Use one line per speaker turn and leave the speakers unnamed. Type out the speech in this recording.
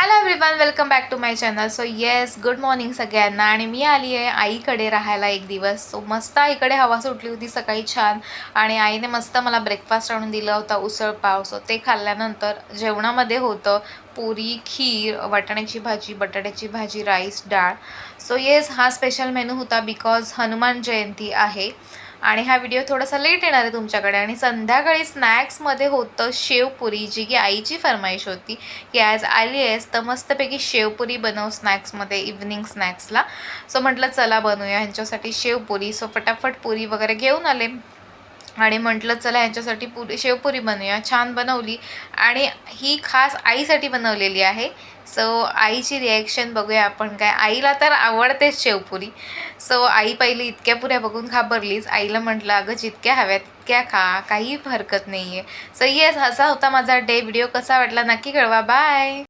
Hello everyone, welcome back to my channel. So yes, good morning सगळ्यांना. आणि मी आली आहे आईकडे राहायला एक दिवस. सो मस्त आईकडे हवा सुटली होती सकाळी छान. आणि आईने मस्त मला ब्रेकफास्ट आणून दिला होता, उसळ पाव. सो ते खाल्ल्यानंतर जेवणामध्ये होतं पुरी, खीर, वाटाण्याची भाजी, बटाट्याची भाजी, राईस, डाळ. सो येस, हा स्पेशल मेनू होता बिकॉज हनुमान जयंती आहे. आणि हा व्हिडिओ थोडासा लेट येणार आहे तुमच्याकडे. आणि संध्याकाळी स्नॅक्समध्ये होतं शेवपुरी, जी की आईची फरमाईश होती की आज आली आहेस तर मस्तपैकी शेवपुरी बनव स्नॅक्समध्ये, इव्हनिंग स्नॅक्सला. सो म्हटलं चला बनवूया ह्यांच्यासाठी शेवपुरी. सो फटाफट पुरी वगैरे घेऊन आले आणि म्हटलं चला ह्यांच्यासाठी शेवपुरी बनवूया. छान बनवली आणि ही खास आईसाठी बनवलेली आहे. सो आईची रिॲक्शन बघूया आपण काय. आईला तर आवडतेच शेवपुरी. सो आई पहिले इतक्या पुऱ्या बघून घाबरलीच. आईला म्हटलं अगं जितक्या हव्यात तितक्या खा, काही हरकत नाही आहे. सो येस, असा होता माझा डे. व्हिडिओ कसा वाटला नक्की कळवा. बाय.